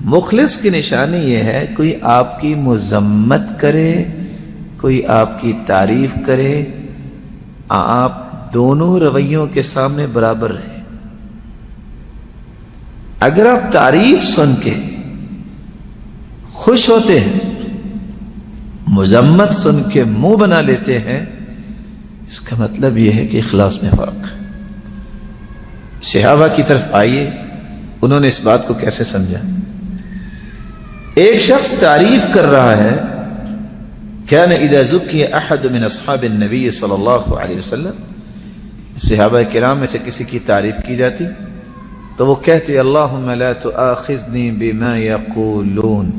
مخلص کی نشانی یہ ہے کوئی آپ کی مذمت کرے، کوئی آپ کی تعریف کرے، آپ دونوں رویوں کے سامنے برابر رہے۔ اگر آپ تعریف سن کے خوش ہوتے ہیں، مذمت سن کے منہ بنا لیتے ہیں، اس کا مطلب یہ ہے کہ اخلاص میں فرق۔ صحابہ کی طرف آئیے، انہوں نے اس بات کو کیسے سمجھا۔ ایک شخص تعریف کر رہا ہے، كان اذا ذكي احد من اصحاب النبي صلی اللہ علیہ وسلم، صحابہ کرام میں سے کسی کی تعریف کی جاتی تو وہ کہتے اللہم لا تؤاخذنی بما یقولون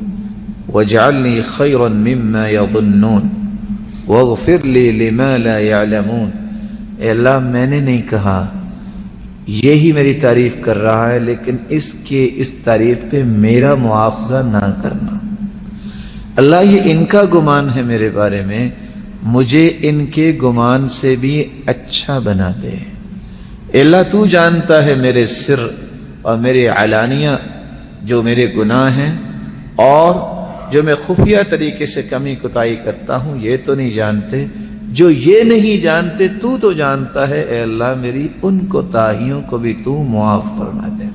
واجعلنی خیرا مما یظنون واغفر لی لما لا یعلمون۔ اے اللہ میں نے نہیں کہا، یہی میری تعریف کر رہا ہے، لیکن اس تعریف پہ میرا مواخذہ نہ کرنا۔ اللہ یہ ان کا گمان ہے میرے بارے میں، مجھے ان کے گمان سے بھی اچھا بنا دے۔ اللہ تو جانتا ہے میرے سر اور میرے علانیہ جو میرے گناہ ہیں، اور جو میں خفیہ طریقے سے کمی کوتاہی کرتا ہوں یہ تو نہیں جانتے، جو یہ نہیں جانتے تو جانتا ہے۔ اے اللہ میری ان کوتاہیوں کو بھی تو معاف فرما دے۔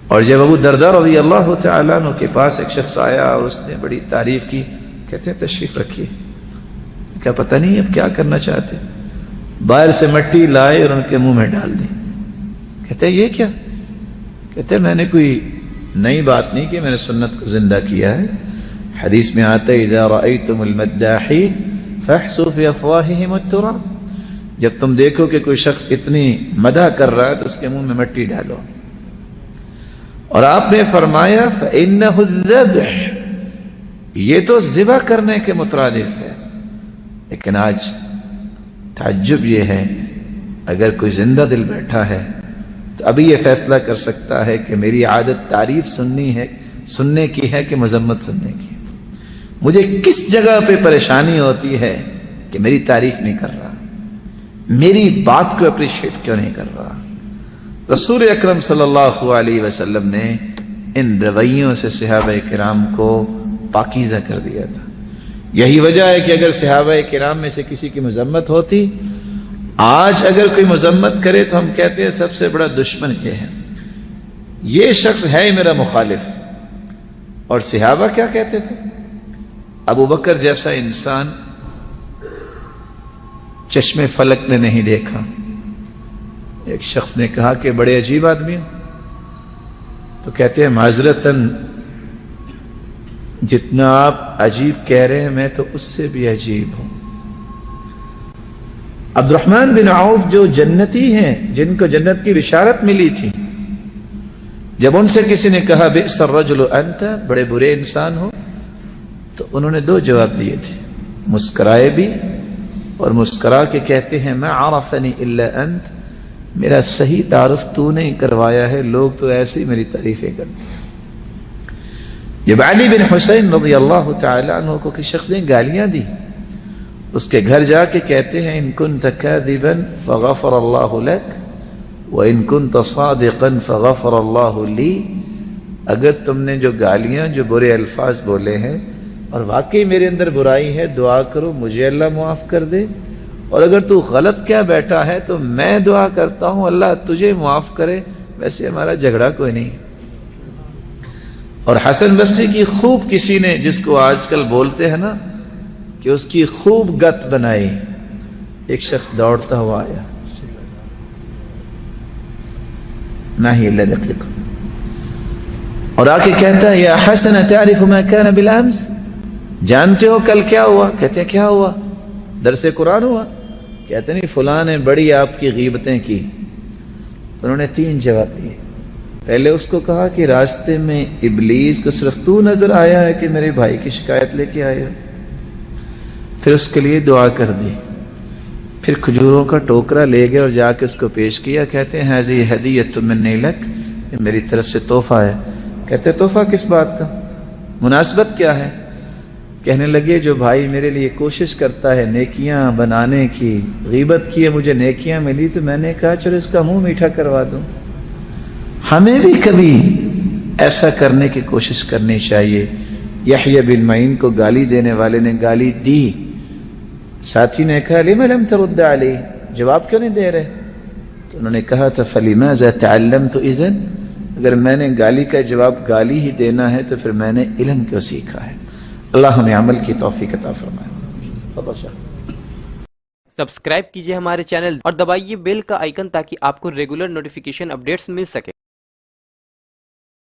اور جب ابو درداء رضی اللہ تعالیٰ عنہ کے پاس ایک شخص آیا اور اس نے بڑی تعریف کی، کہتے ہیں تشریف رکھیے، کیا پتہ نہیں اب کیا کرنا چاہتے، باہر سے مٹی لائے اور ان کے منہ میں ڈال دی۔ کہتے ہیں یہ کیا؟ کہتے ہیں میں نے کوئی نئی بات نہیں کی، میں نے سنت کو زندہ کیا ہے۔ حدیث میں آتا ہے اذا رأیتم المداحین فاحسوا فی افواہہم التراب، جب تم دیکھو کہ کوئی شخص اتنی مدح کر رہا ہے تو اس کے منہ میں مٹی ڈالو۔ اور آپ نے فرمایا فإنہ الذبح، یہ تو ذبح کرنے کے مترادف ہے۔ لیکن آج تعجب یہ ہے، اگر کوئی زندہ دل بیٹھا ہے تو ابھی یہ فیصلہ کر سکتا ہے کہ میری عادت تعریف سننے کی ہے کہ مذمت سننے کی ہے۔ مجھے کس جگہ پہ پریشانی ہوتی ہے کہ میری تعریف نہیں کر رہا، میری بات کو اپریشیٹ کیوں نہیں کر رہا۔ رسول اکرم صلی اللہ علیہ وسلم نے ان رویوں سے صحابہ کرام کو پاکیزہ کر دیا تھا۔ یہی وجہ ہے کہ اگر صحابہ کرام میں سے کسی کی مذمت ہوتی، آج اگر کوئی مذمت کرے تو ہم کہتے ہیں سب سے بڑا دشمن یہ ہے، یہ شخص ہے میرا مخالف۔ اور صحابہ کیا کہتے تھے؟ ابو بکر جیسا انسان چشم فلک نے نہیں دیکھا۔ ایک شخص نے کہا کہ بڑے عجیب آدمی ہو، تو کہتے ہیں معذرتاً جتنا آپ عجیب کہہ رہے ہیں میں تو اس سے بھی عجیب ہوں۔ عبد الرحمن بن عوف جو جنتی ہیں، جن کو جنت کی بشارت ملی تھی، جب ان سے کسی نے کہا بئس الرجل انت، بڑے برے انسان ہو، تو انہوں نے دو جواب دیے تھے، مسکرائے بھی اور مسکرا کے کہتے ہیں ما عرفنی الا انت، میرا صحیح تعارف تو نہیں کروایا ہے، لوگ تو ایسے ہی میری تعریفیں کرتے ہیں۔ جب علی بن حسین رضی اللہ تعالی عنہ کو کسی شخص نے گالیاں دی، اس کے گھر جا کے کہتے ہیں ان کنت کاذبا فغفر اللہ لک وان کنت صادقا فغفر اللہ لی، اگر تم نے جو گالیاں جو برے الفاظ بولے ہیں اور واقعی میرے اندر برائی ہے، دعا کرو مجھے اللہ معاف کر دے، اور اگر تو غلط کیا بیٹھا ہے تو میں دعا کرتا ہوں اللہ تجھے معاف کرے، ویسے ہمارا جھگڑا کوئی نہیں۔ اور حسن بصری کی خوب کسی نے، جس کو آج کل بولتے ہیں نا کہ اس کی خوب گت بنائی، ایک شخص دوڑتا ہوا آیا، نہ ہی اللہ دقیق، اور آ کے کہتا ہے یا حسن تعرف ما كان بالامس، جانتے ہو کل کیا ہوا؟ کہتے ہیں کیا ہوا؟ درس قرآن ہوا؟ کہتے نہیں فلاں نے بڑی آپ کی غیبتیں کی۔ انہوں نے 3 جواب دیے۔ پہلے اس کو کہا کہ راستے میں ابلیس کو صرف تو نظر آیا ہے کہ میرے بھائی کی شکایت لے کے آئے ہو؟ پھر اس کے لیے دعا کر دی، پھر کھجوروں کا ٹوکرا لے گئے اور جا کے اس کو پیش کیا، کہتے ہیں ہذہ ہدیۃ منی لک، یہ میری طرف سے تحفہ ہے۔ کہتے تحفہ کس بات کا؟ مناسبت کیا ہے؟ کہنے لگے جو بھائی میرے لیے کوشش کرتا ہے نیکیاں بنانے کی، غیبت کی ہے مجھے نیکیاں ملی تو میں نے کہا چلو اس کا منہ میٹھا کروا دوں۔ ہمیں بھی کبھی ایسا کرنے کی کوشش کرنی چاہیے. یحییٰ بن معین کو گالی دینے والے نے گالی دی. ساتھی نے کہا لم لم ترد علی, جواب کیوں نہیں دے رہے؟ تو انہوں نے کہا تھا فلماذا تعلمت اذن, اگر میں نے گالی کا جواب گالی ہی دینا ہے تو پھر میں نے علم کیوں سیکھا ہے. اللہ ہمیں عمل کی توفیق عطا فرمائے. سبسکرائب کیجئے ہمارے چینل اور دبائیے بیل کا آئیکن تاکہ آپ کو ریگولر نوٹیفیکیشن اپڈیٹس مل سکے.